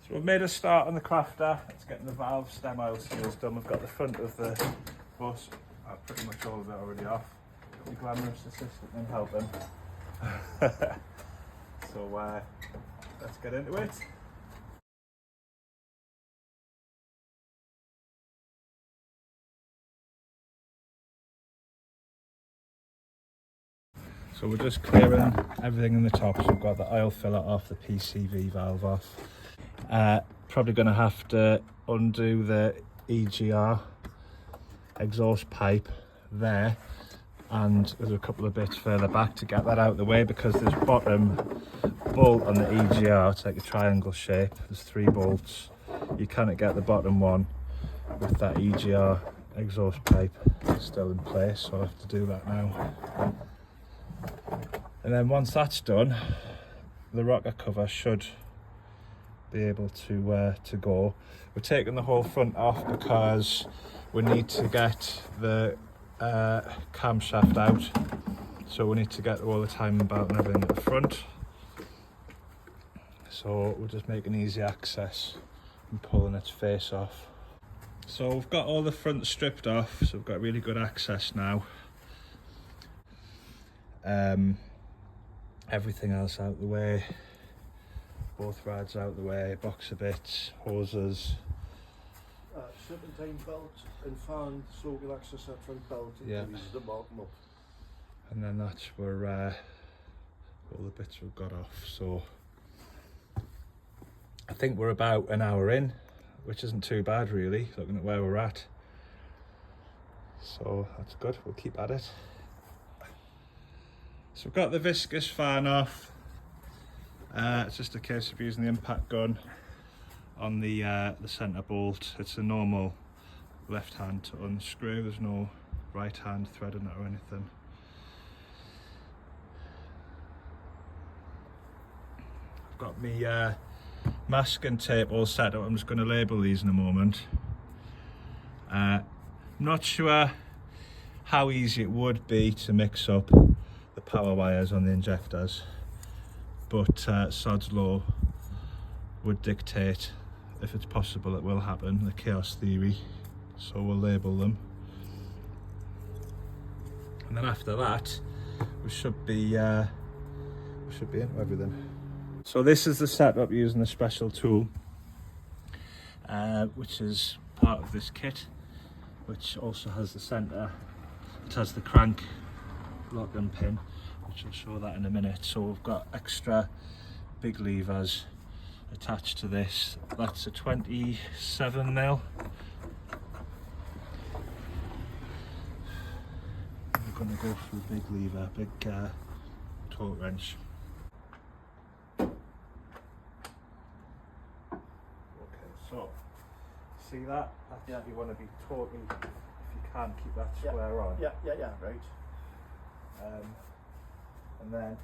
So we've made a start on the crafter. It's getting the valve stem oil seals done. We've got the front of the bus, pretty much all of it already off. The glamorous assistant in helping. So let's get into it. So we're just clearing everything in the top. So we've got the oil filler off, the PCV valve off. Probably going to have to undo the EGR exhaust pipe there, and there's a couple of bits further back to get that out of the way, because this bottom bolt on the EGR, it's like a triangle shape, there's 3 bolts. You cannot get the bottom one with that EGR exhaust pipe still in place, so I'll have to do that now. And then once that's done, the rocker cover should be able to go. We're taking the whole front off because we need to get the camshaft out, so we need to get all the timing belt and everything at the front. So we're just making easy access and pulling its face off. So we've got all the front stripped off, so we've got really good access now. Everything else out the way, both rads out the way, boxer bits, hoses. Serpentine belt and fan, so we'll access that front belt and use the bottom up. And then that's where all the bits we've got off. So I think we're about an hour in, which isn't too bad really, looking at where we're at. So that's good, we'll keep at it. So we've got the viscous fan off. It's just a case of using the impact gun on the centre bolt. It's a normal left hand to unscrew, there's no right hand threading it or anything. I've got my masking tape all set up. I'm just going to label these in a moment. Not sure how easy it would be to mix up the power wires on the injectors, but sod's law would dictate, if it's possible it will happen, the chaos theory, so we'll label them. And then after that we should be into everything. So this is the setup using a special tool, which is part of this kit, which also has the centre. It has the crank lock and pin, which I'll show that in a minute. So we've got extra big levers attached to this. That's a 27mm. We're going to go for a big lever, big torque wrench. Okay, so see that? That's Yeah. You want to be torquing, if you can, keep that square on. Yeah, right. And then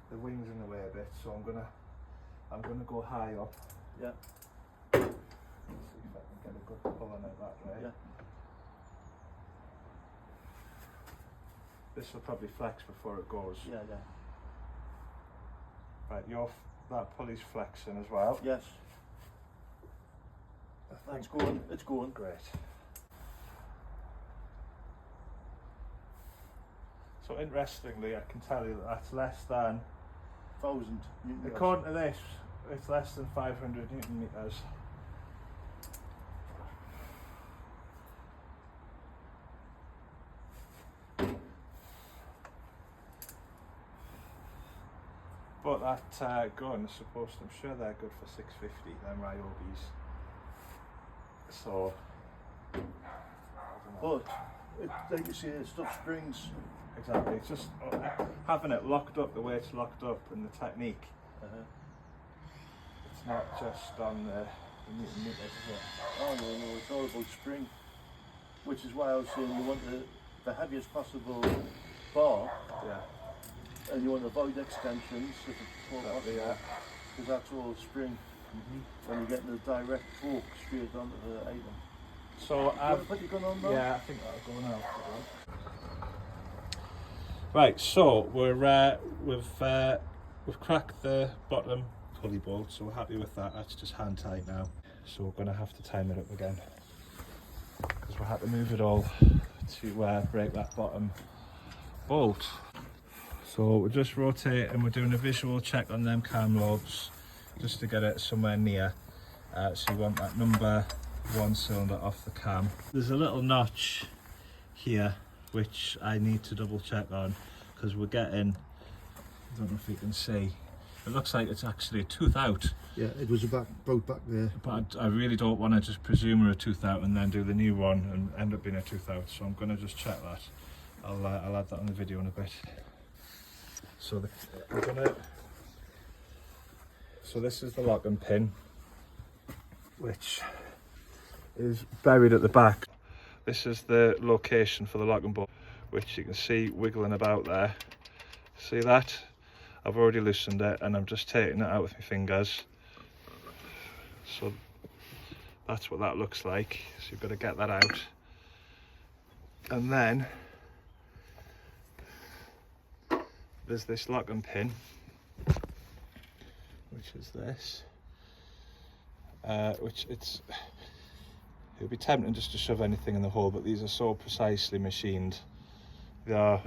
the wing's in the way a bit, so I'm gonna go high up. Yeah. See if I can get a good pull on it that way. Yeah. This will probably flex before it goes. Yeah. Right, that pulley's flexing as well. Yes. That's going. It's going. Great. So interestingly, I can tell you that that's less than 1,000 Newton meters. According to this, it's less than 500 Newton meters. But that gun is supposed to, I'm sure they're good for 650, them Ryobis. So, I don't know. But, like you say, it's stuff springs. Exactly, it's just having it locked up the way it's locked up and the technique. It's not just on the Newton meters, is it? Oh no, it's all about spring. Which is why I was saying you want the heaviest possible bar. Yeah. And you want to avoid extensions if it's possible, because that's all spring. When you're getting the direct torque straight onto the item. So I've put your gun on now? Yeah, I think that'll go now. Right, so we've cracked the bottom pulley bolt, so we're happy with that. That's just hand tight now, so we're going to have to time it up again because we had to move it all to break that bottom bolt. So we're just rotating, we're doing a visual check on them cam logs just to get it somewhere near. So you want that number 1 cylinder off the cam. There's a little notch here which I need to double check on because we're getting, I don't know if you can see, it looks like it's actually a tooth out. Yeah, it was about back there. But I really don't want to just presume we're a tooth out and then do the new one and end up being a tooth out. So I'm going to just check that. I'll add that on the video in a bit. So so this is the locking pin, which is buried at the back. This is the location for the locking bolt, which you can see wiggling about there. See that? I've already loosened it and I'm just taking it out with my fingers. So that's what that looks like. So you've got to get that out. And then there's this locking pin, which is this, it would be tempting just to shove anything in the hole, but these are so precisely machined, they are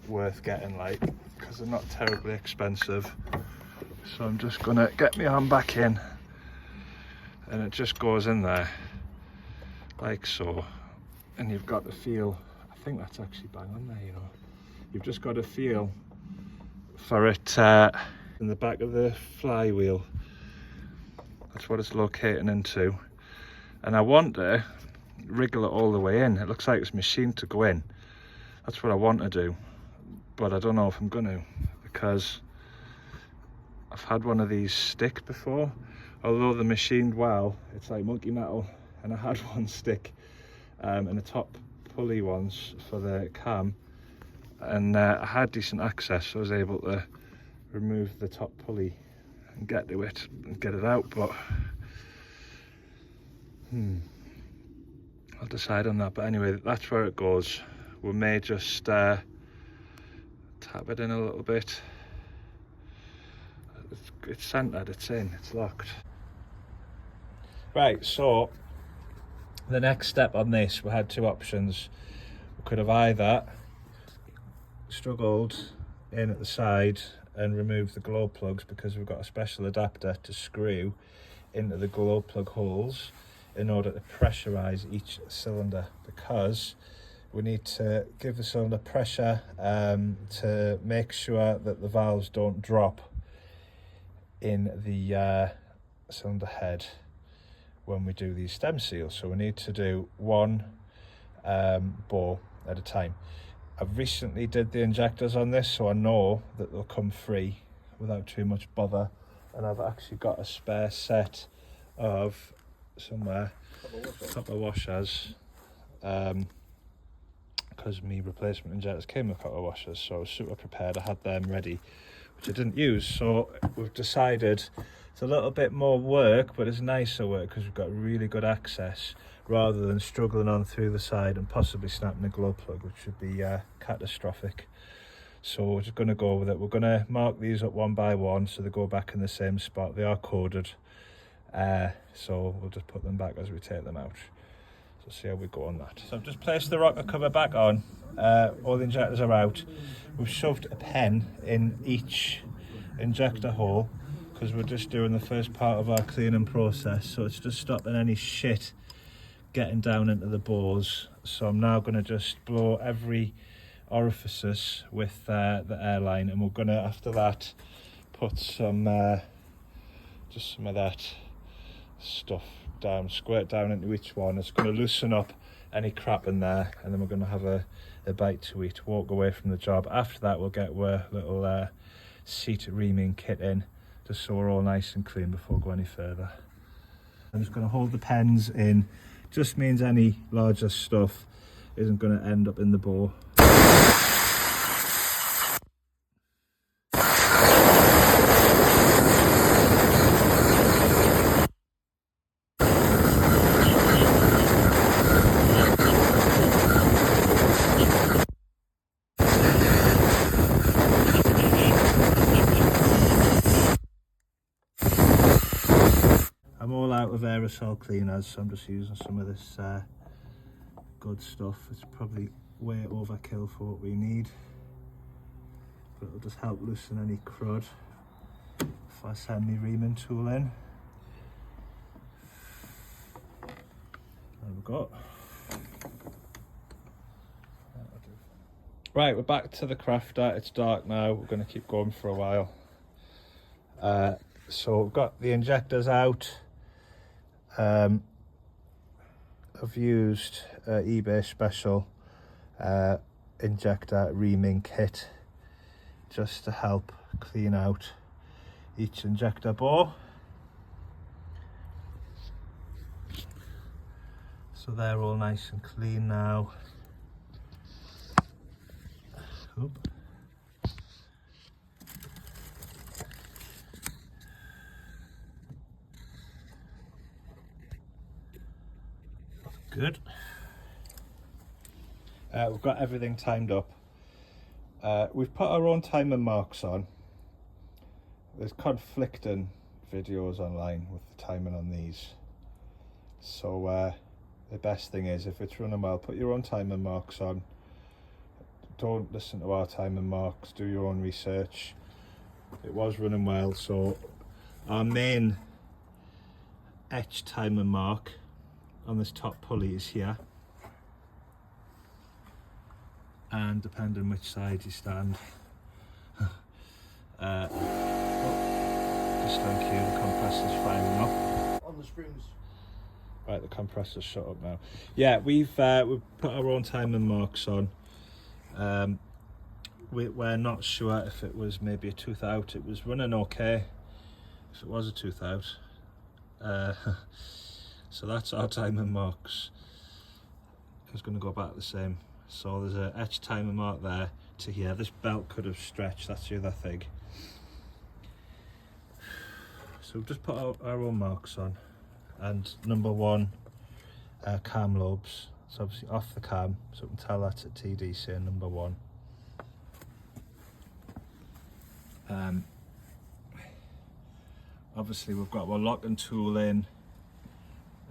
worth getting, like, because they're not terribly expensive. So I'm just gonna get my arm back in, and it just goes in there, like so, and you've got to feel, I think that's actually bang on there, you know, you've just got to feel for it in the back of the flywheel. That's what it's locating into, and I want to wriggle it all the way in. It looks like it's machined to go in. That's what I want to do, but I don't know if I'm going to, because I've had one of these stick before. Although they're machined well, it's like monkey metal, and I had one stick and the top pulley ones for the cam, and I had decent access, so I was able to remove the top pulley and get to it and get it out, but I'll decide on that. But anyway, that's where it goes. We may just tap it in a little bit. It's centered, it's in, it's locked. Right, so the next step on this, we had two options. We could have either struggled in at the side and removed the glow plugs, because we've got a special adapter to screw into the glow plug holes in order to pressurize each cylinder, because we need to give the cylinder pressure to make sure that the valves don't drop in the cylinder head when we do these stem seals. So we need to do one bore at a time. I've recently did the injectors on this, so I know that they'll come free without too much bother, and I've actually got a spare set of somewhere copper washers, because my replacement injectors came with copper washers, so I was super prepared. I had them ready, which I didn't use. So we've decided it's a little bit more work, but it's nicer work because we've got really good access, rather than struggling on through the side and possibly snapping a glow plug, which would be catastrophic. So we're just going to go with it. We're going to mark these up one by one so they go back in the same spot. They are coded, so we'll just put them back as we take them out. So see how we go on that. So I've just placed the rocker cover back on. All the injectors are out. We've shoved a pen in each injector hole because we're just doing the first part of our cleaning process, so it's just stopping any shit getting down into the bores. So I'm now going to just blow every orifices with the airline, and we're going to, after that, put some just some of that stuff down, squirt down into each one. It's going to loosen up any crap in there, and then we're going to have a bite to eat, walk away from the job. After that, we'll get our little seat reaming kit in, just so we're all nice and clean before we go any further. I'm just going to hold the pens in. Just means any larger stuff isn't going to end up in the bore. I'm all out of aerosol cleaners, so I'm just using some of this good stuff. It's probably way overkill for what we need, but it'll just help loosen any crud if I send my reaming tool in. There we go. Right, we're back to the crafter. It's dark now. We're going to keep going for a while. So we've got the injectors out. I've used eBay special injector reaming kit just to help clean out each injector bore. So they're all nice and clean now. Oop. Good. We've got everything timed up. We've put our own timer marks on. There's conflicting videos online with the timing on these. So the best thing is, if it's running well, put your own timer marks on. Don't listen to our timing marks, do your own research. It was running well, so our main etch timer mark on this top pulley is here, and depending which side you stand, just thank you, the compressor's firing up. On the springs. Right, the compressor's shut up now. Yeah, we've put our own timing marks on. We're not sure if it was maybe a tooth out. It was running okay if it was a tooth out. So that's our timing marks. It's going to go back the same. So there's an etched timing mark there to here. This belt could have stretched, that's the other thing. So we've just put our own marks on. And number one, cam lobes. It's obviously off the cam, so we can tell that's at TDC and number one. Obviously we've got our locking tool in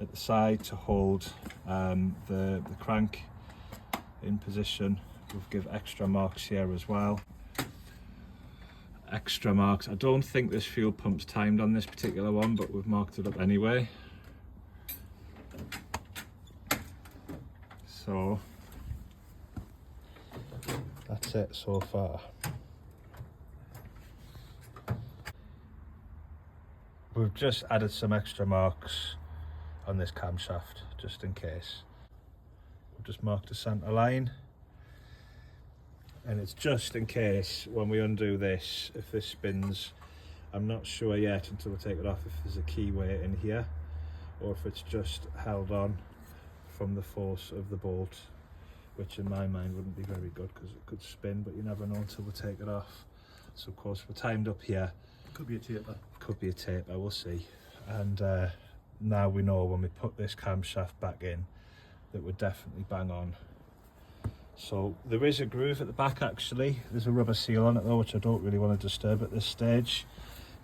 at the side to hold the crank in position. We'll give extra marks here as well. Extra marks. I don't think this fuel pump's timed on this particular one, but we've marked it up anyway. So that's it so far. We've just added some extra marks on this camshaft just in case. We've just marked a centre line, and it's just in case when we undo this, if this spins. I'm not sure yet until we take it off if there's a keyway in here or if it's just held on from the force of the bolt, which in my mind wouldn't be very good because it could spin, but you never know until we take it off. So of course we're timed up here. Could be a taper. Could be a taper, we'll see. And now we know when we put this camshaft back in that we're definitely bang on. So there is a groove at the back actually. There's a rubber seal on it though, which I don't really want to disturb at this stage.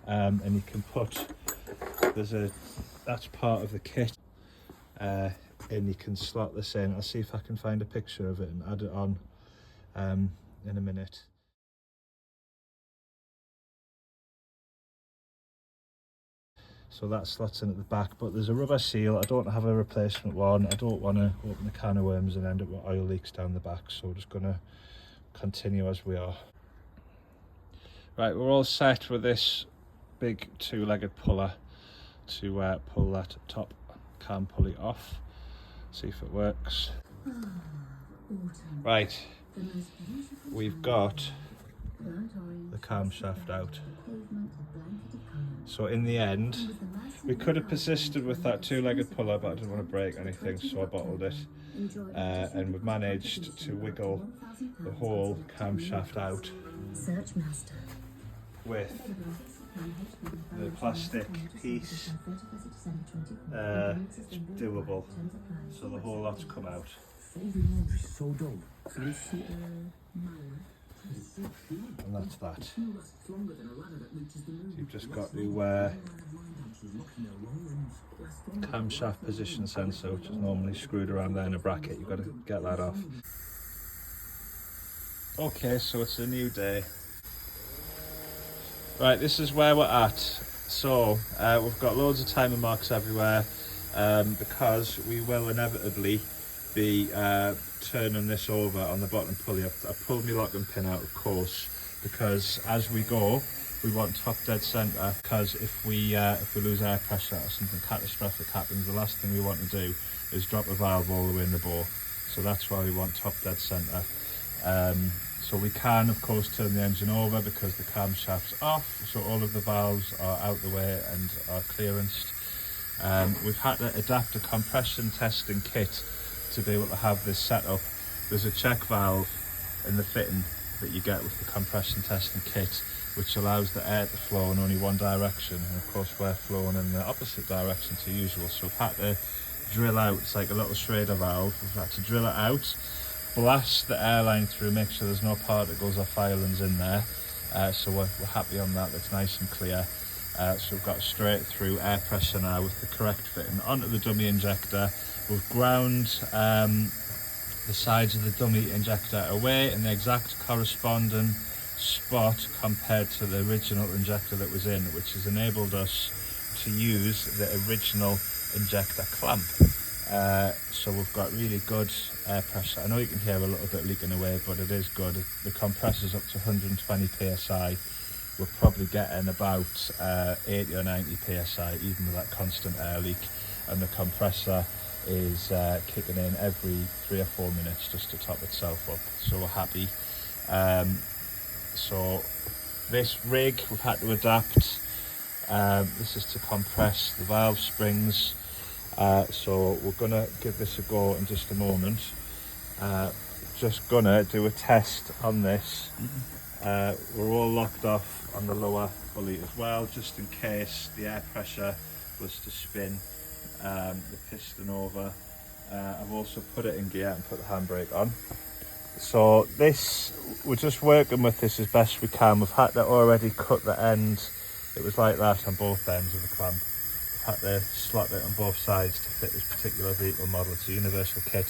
And you can put, that's part of the kit. And you can slot this in. I'll see if I can find a picture of it and add it on in a minute. So that slots in at the back, but there's a rubber seal. I don't have a replacement one. I don't want to open a can of worms and end up with oil leaks down the back, so we're just going to continue as we are. Right, we're all set with this big two-legged puller to pull that top cam pulley off. See if it works. Right, we've got the camshaft out. So in the end, we could have persisted with that two-legged puller, but I didn't want to break anything, so I bottled it. And we've managed to wiggle the whole camshaft out with the plastic piece. It's doable, so the whole lot's come out. So dull. And that's that. So you've just got to camshaft position sensor, which is normally screwed around there in a bracket. You've got to get that off. Okay, so it's a new day. Right, this is where we're at. So we've got loads of timer marks everywhere because we will inevitably be turning this over on the bottom pulley. I've pulled my locking pin out, of course, because as we go we want top dead centre, because if we lose air pressure or something catastrophic happens, the last thing we want to do is drop a valve all the way in the bore. So that's why we want top dead centre. So we can of course turn the engine over because the camshaft's off, so all of the valves are out the way and are clearanced. We've had to adapt a compression testing kit to be able to have this set up. There's a check valve in the fitting that you get with the compression testing kit, which allows the air to flow in only one direction, and of course we're flowing in the opposite direction to usual. So we've had to drill out, it's like a little Schrader valve, we've had to drill it out, blast the airline through, make sure there's no particles or filings in there. So we're happy on that, that's nice and clear. So we've got straight through air pressure now with the correct fitting onto the dummy injector. We've ground the sides of the dummy injector away in the exact corresponding spot compared to the original injector that was in, which has enabled us to use the original injector clamp. So we've got really good air pressure. I know you can hear a little bit leaking away, but it is good. The compressor's up to 120 psi. We're probably getting about 80 or 90 psi even with that constant air leak, and the compressor is kicking in every 3 or 4 minutes just to top itself up. So we're happy. So this rig we've had to adapt. This is to compress the valve springs. So we're gonna give this a go in just a moment. Just gonna do a test on this. We're all locked off on the lower pulley as well, just in case the air pressure was to spin the piston over. I've also put it in gear and put the handbrake on. So this, we're just working with this as best we can. We've had to already cut the end. It was like that on both ends of the clamp. Had to slot it on both sides to fit this particular vehicle model. It's a universal kit.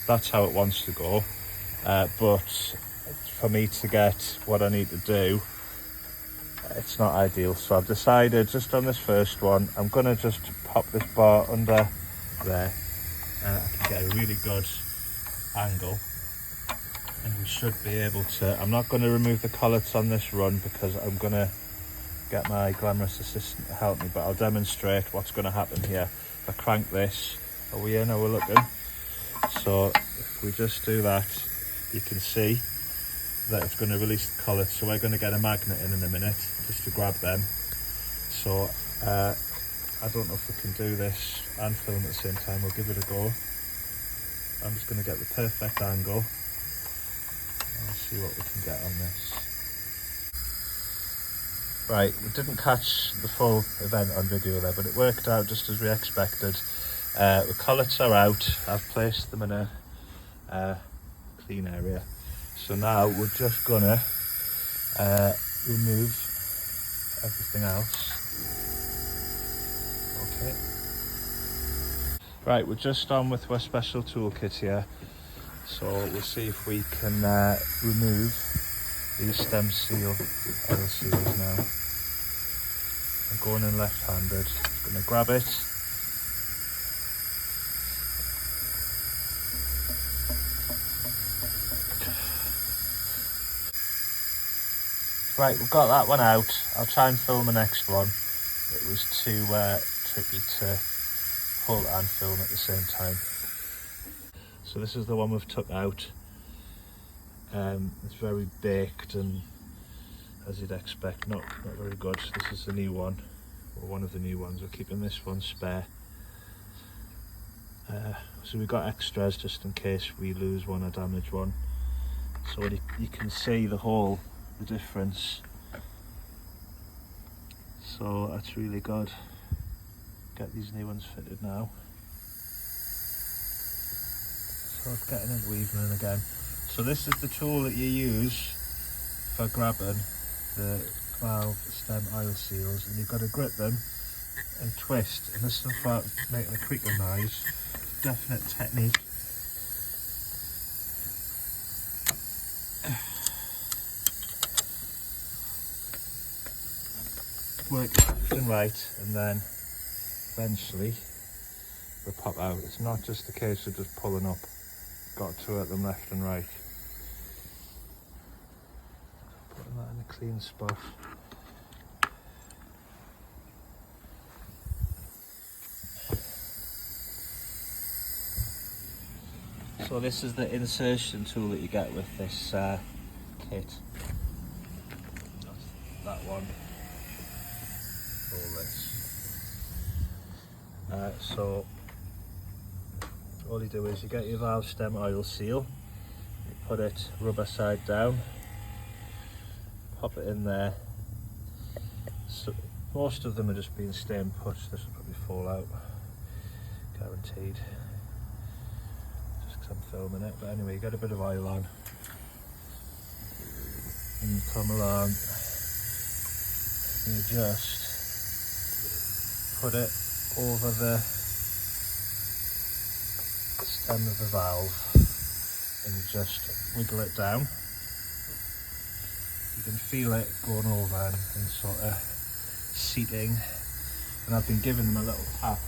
That's how it wants to go. But for me to get what I need to do, it's not ideal. So I've decided just on this first one, I'm gonna just pop this bar under there. I can get a really good angle, and we should be able to. I'm not going to remove the collets on this run because I'm going to get my glamorous assistant to help me, but I'll demonstrate what's going to happen here. If I crank this, are we in? Are we looking? So if we just do that, you can see that it's going to release the collets. So we're going to get a magnet in a minute just to grab them. So I don't know if we can do this and film at the same time. We'll give it a go. I'm just going to get the perfect angle. Let's see what we can get on this. Right, we didn't catch the full event on video there, but it worked out just as we expected. The collets are out. I've placed them in a clean area. So now we're just gonna remove everything else. Okay. Right, we're just on with our special toolkit here. So we'll see if we can remove these stem seal oil seals now. I'm going in left-handed. Just going to grab it. Right, we've got that one out. I'll try and film the next one. It was too tricky to pull and film at the same time. So this is the one we've took out. It's very baked and, as you'd expect, not very good. This is the new one, or one of the new ones. We're keeping this one spare. So we've got extras just in case we lose one or damage one. So you can see the difference. So that's really good. Get these new ones fitted now. So it's getting into evening again. So this is the tool that you use for grabbing the valve stem oil seals, and you've got to grip them and twist, and this is about making a creaking noise. Definite technique. Work left and right, and then eventually we'll pop out. It's not just a case of just pulling up, got to hurt them left and right. Putting that in a clean spot. So this is the insertion tool that you get with this kit. That's that one. All this. So all you do is you get your valve stem oil seal, you put it rubber side down, pop it in there. So most of them are just being staying put. This will probably fall out, guaranteed. Just 'cause I'm filming it. But anyway, you get a bit of oil on, and you come along, and you just put it over the stem of the valve, and you just wiggle it down. You can feel it going over and sort of seating, and I've been giving them a little tap.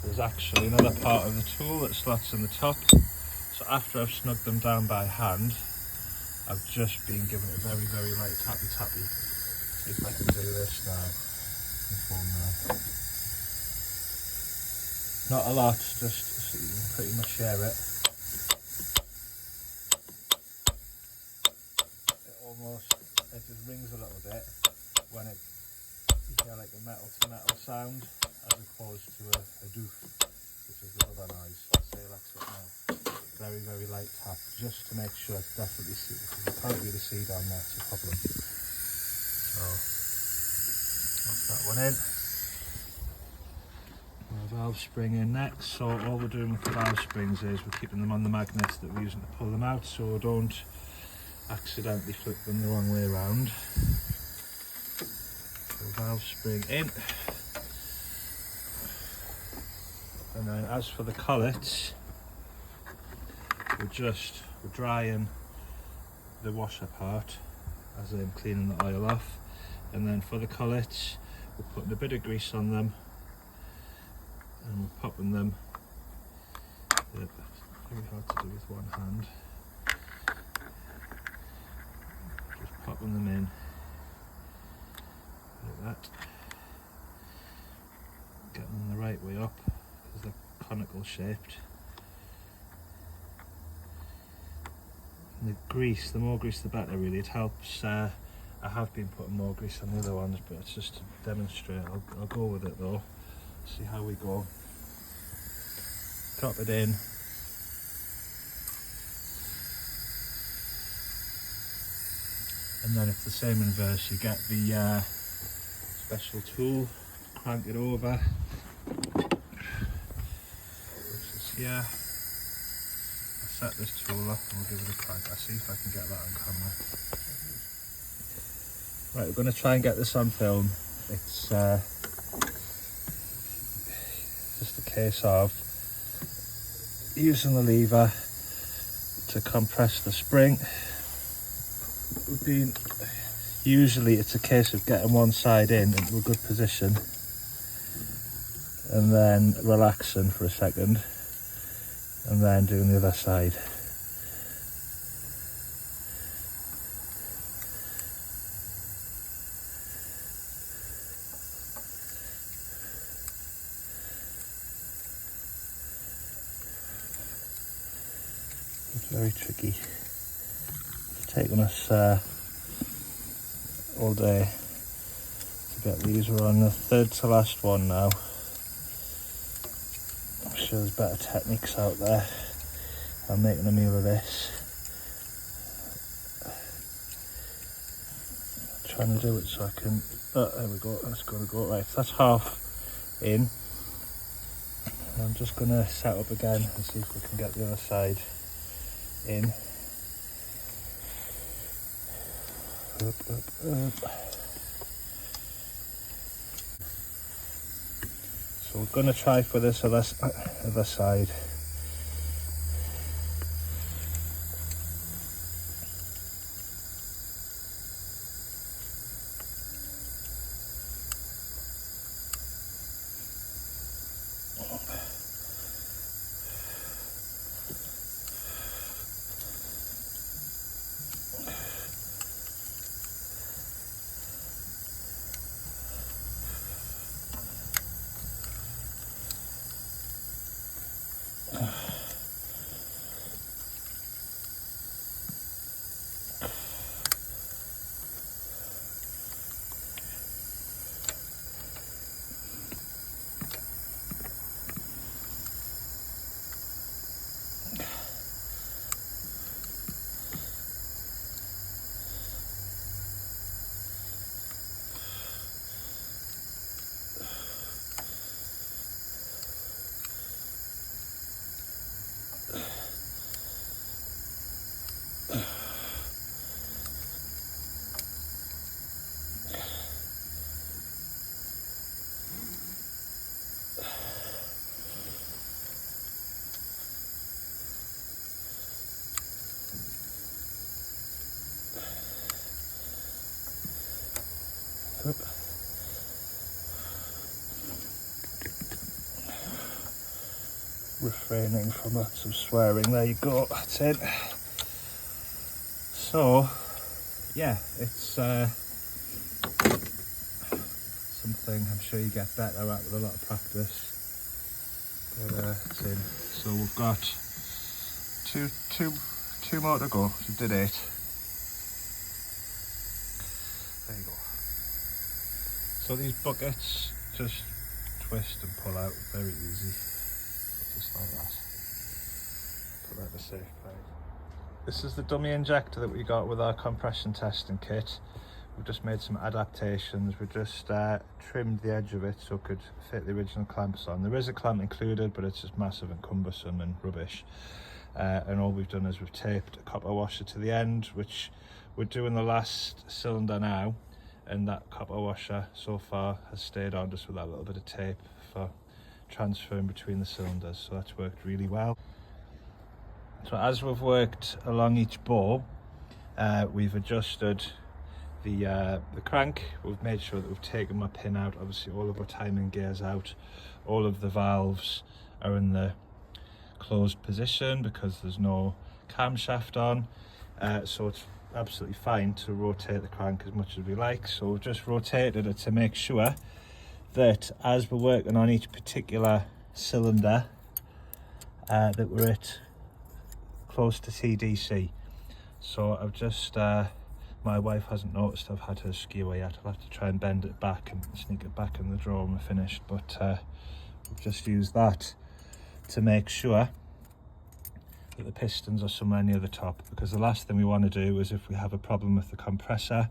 There's actually another part of the tool that slots in the top, so after I've snugged them down by hand, I've just been giving it a very, very light tappy tappy. See if I can do this now. Not a lot, just so you can pretty much hear it. It just rings a little bit when you hear like a metal to metal sound, as opposed to a doof, which is the other noise. I'll say that's it now. Very, very light tap, just to make sure it's definitely seated, because you can't really see down there, it's a problem. So, that's that one in. The valve spring in next. So all we're doing with the valve springs is we're keeping them on the magnets that we're using to pull them out, so we don't accidentally flip them the wrong way around. So valve spring in. And then as for the collets, we're drying the washer part, as in cleaning the oil off. And then for the collets, we're putting a bit of grease on them, and we're popping them. It's very hard to do with one hand. Just popping them in like that. Getting them the right way up, because they're conical shaped. And the grease, the more grease the better really. It helps. I have been putting more grease on the other ones, but it's just to demonstrate. I'll go with it though. See how we go. Drop it in. And then it's the same in reverse. You get the special tool, crank it over. This is here. I'll set this tool up and we'll give it a crank. I'll see if I can get that on camera. Right, we're going to try and get this on film. It's just a case of using the lever to compress the spring. Usually it's a case of getting one side in into a good position and then relaxing for a second and then doing the other side. It's very tricky. It's taken us all day to get these. We're on the third to last one now. I'm sure there's better techniques out there. I'm making a meal of this. I'm trying to do it so I can. Oh, there we go. That's going to go right. That's half in. I'm just going to set up again and see if we can get the other side in. Up. So we're going to try for this other side. Oop. Refraining from lots of swearing. There you go, that's it. So yeah, it's something I'm sure you get better at with a lot of practice, but it's in. So we've got two more to go. We did 8. There you go. So these buckets just twist and pull out very easy, just like that. Put that in a safe place. This is the dummy injector that we got with our compression testing kit. We've just made some adaptations. We just trimmed the edge of it so it could fit the original clamps on. There is a clamp included, but it's just massive and cumbersome and rubbish. And all we've done is we've taped a copper washer to the end, which we're doing the last cylinder now, and that copper washer so far has stayed on just with that little bit of tape for transferring between the cylinders, so that's worked really well. So as we've worked along each bowl, we've adjusted the crank. We've made sure that we've taken my pin out. Obviously all of our timing gears out, all of the valves are in the closed position because there's no camshaft on, so it's absolutely fine to rotate the crank as much as we like. So we've just rotated it to make sure that as we're working on each particular cylinder that we're at close to TDC. So I've just my wife hasn't noticed I've had her skewer yet. I'll have to try and bend it back and sneak it back in the drawer when we're finished, but we've just used that to make sure that the pistons are somewhere near the top, because the last thing we want to do is if we have a problem with the compressor,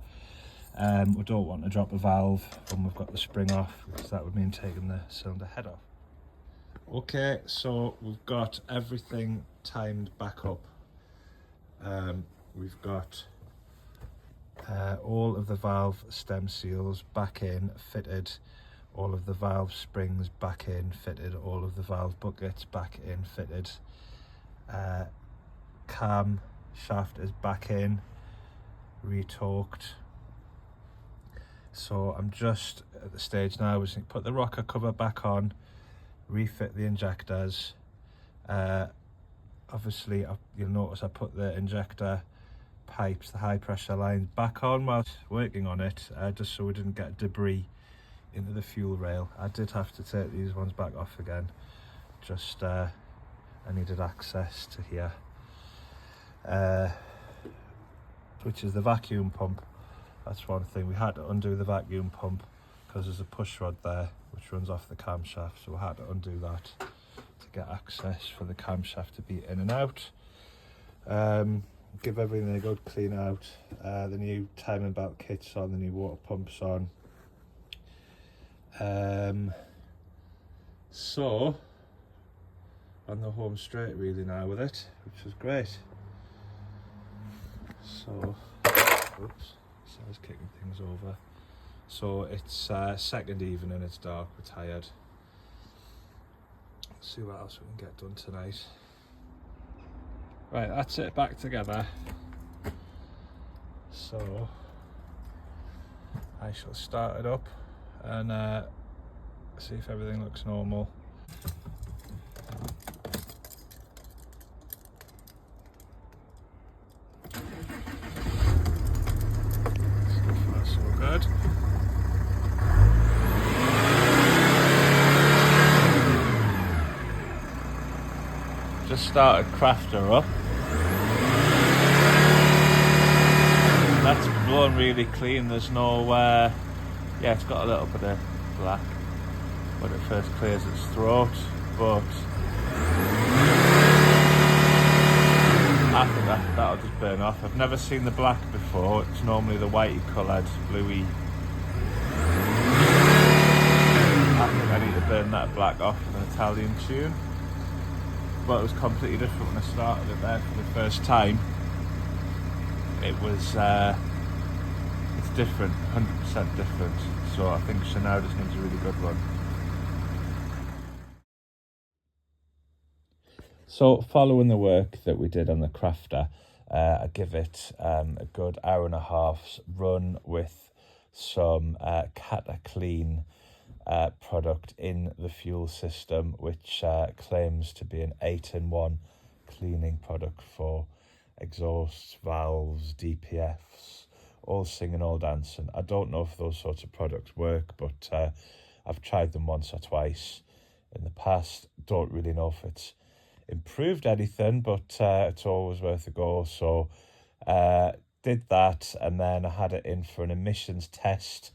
we don't want to drop a valve when we've got the spring off, because that would mean taking the cylinder head off. Okay, so we've got everything timed back up. We've got all of the valve stem seals back in, fitted, all of the valve springs back in, fitted, all of the valve buckets back in, fitted. Cam shaft is back in, retorqued. So I'm just at the stage now, we just put the rocker cover back on, refit the injectors. Obviously you'll notice I put the injector pipes, the high pressure lines, back on whilst working on it, just so we didn't get debris into the fuel rail. I did have to take these ones back off again, just I needed access to here, which is the vacuum pump. That's one thing, we had to undo the vacuum pump because there's a push rod there which runs off the camshaft, so we had to undo that to get access for the camshaft to be in and out. Give everything a good clean out. The new timing belt kit's on, the new water pump's on. So on the home straight really now with it, which is great. So oops, so I was kicking things over. So it's second evening, it's dark, we're tired. See what else we can get done tonight. Right, that's it back together. So I shall start it up and see if everything looks normal. So far so good. Just started crafter up. That's blown really clean. There's no yeah, it's got a little bit of black when it first clears its throat, but after that, that'll just burn off. I've never seen the black before. It's normally the whitey coloured, bluey. I think I need to burn that black off with an Italian tune. But it was completely different when I started it there for the first time. It was, it's different, 100% different. So I think Chanel just needs a really good one. So following the work that we did on the crafter, I give it a good hour-and-a-half's run with some Cata Clean product in the fuel system, which claims to be an 8-in-1 cleaning product for exhausts, valves, DPFs, all singing, all dancing. I don't know if those sorts of products work, but I've tried them once or twice in the past. Don't really know if it's improved anything, but it's always worth a go. So did that, and then I had it in for an emissions test.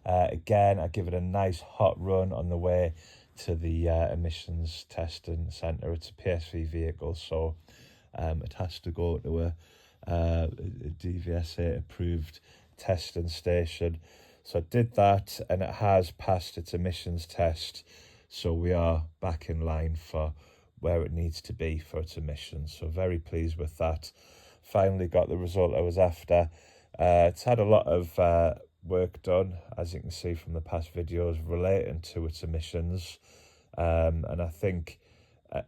Again, I give it a nice hot run on the way to the emissions testing centre. It's a PSV vehicle, so it has to go to a DVSA approved testing station. So I did that, and it has passed its emissions test. So we are back in line for where it needs to be for its emissions. So very pleased with that. Finally got the result I was after. It's had a lot of work done, as you can see from the past videos, relating to its emissions, and I think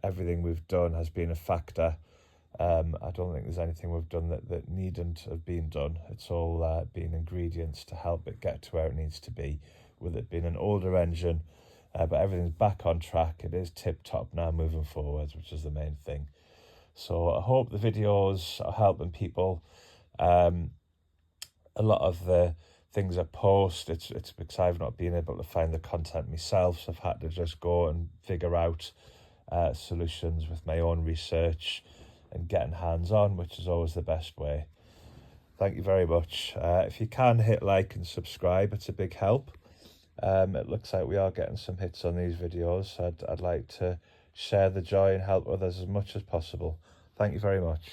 everything we've done has been a factor. I don't think there's anything we've done that needn't have been done. It's all been ingredients to help it get to where it needs to be, with it being an older engine, but everything's back on track. It is tip-top now moving forwards, which is the main thing. So I hope the videos are helping people. A lot of the things I post, it's because I've not been able to find the content myself, so I've had to just go and figure out solutions with my own research and getting hands-on, which is always the best way. Thank you very much. If you can, hit like and subscribe, it's a big help. It looks like we are getting some hits on these videos, so I'd like to share the joy and help others as much as possible. Thank you very much.